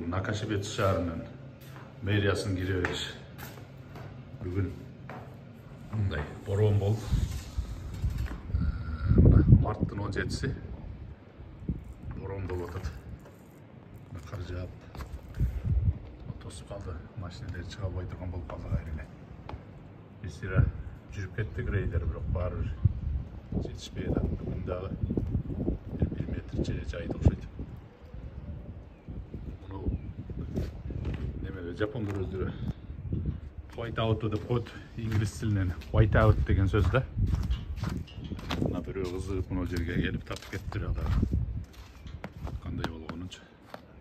Nakashibetsi şаарынын мэриясынын кире бериш. Бүгүн мындай бороон болуп, марттын 17-си бороон болуп атат. Кар жаап, тосуп калды. Машиналар чыга албай турган болуп калды кайра эле. Биз сира жүрүп кеттик рейдер, бирок баары бир жетишпей атат. Бүгүн дагы 1 метр жайды окшойт. Жапондар өздері white out деп коет, инглиз тилинен white out деген сөз да. Мына бирөө кызыгып мына жерге келип тапып кетти ада. Кандай болгонунчу.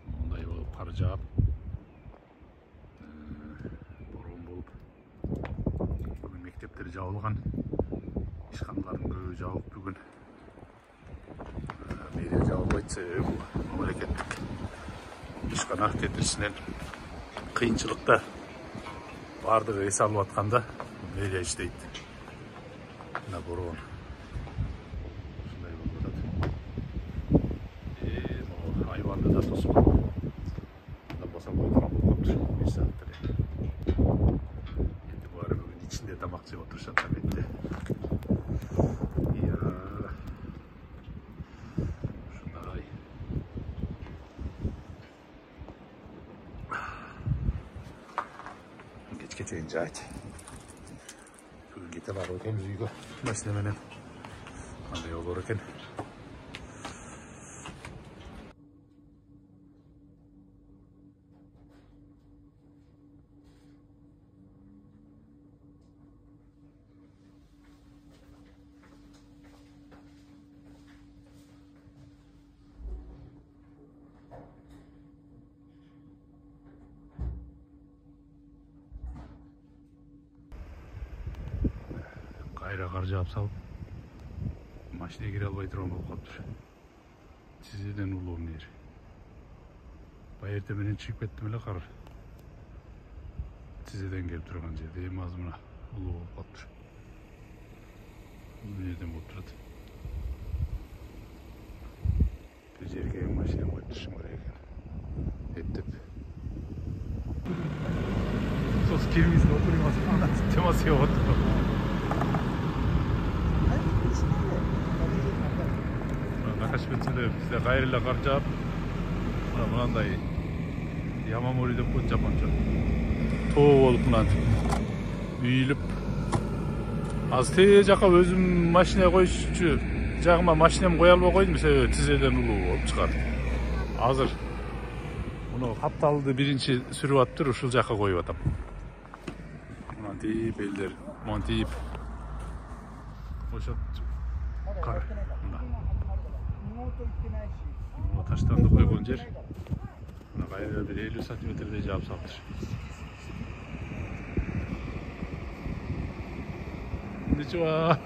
Мондай болуп кар жаап, бороон болуп, бүгүн мектептер жабылган, ишканалардын көбү жабык бүгүн. Мэрия жабылбайт, себеби бул мамлекеттик ишкана тетиришинен кыйынчылыкта бардыгы эс алып атканда мэрия иштейт. Мына бороон ушундай болуп атат. Могу айбанды да тосуп алып. Мында баса бойдурган болуп калыптыр. 1 сааттыр. Эми баары бүгүн ичинде тамак жеп отурушат албетте. Geçen cahit. Bugün gete var bakayım Züygo. Başlamanın. Hadi yol olurken. Кайра кар жаап салып, машинеге кире албай турган болуп калыптыр. Тизеден улуу мэр. Байерте менен чыгып кеттим эле кар. Тизеден келип турган жерде эми азыр мына улуу болуп калыптыр. Бул жерден болуп турат. Бир жерге машина коюп турушум керек экен. Эптеп. Сос кирмизин отурмас, ана темасы болуп атат. Nakashibetсиде бизде кайра эле кар жаап, мынандай Ямамори деп коет жапонча. Тоо болуп мынантип үйүлүп. Азыр тээ жака өзүм машина коюшчу жагыма машинамды кое албай койдум, себеби тизеден улуу болуп чыгат. Азыр муну капталды биринчи сүрүп атыптыр, ушул жака коюп атам. Мынантип элдер, монтип ошот кар. Таштанды койгон жер. Мына кайра бир 50 сантиметрдей жаап салыптыр. Ничего.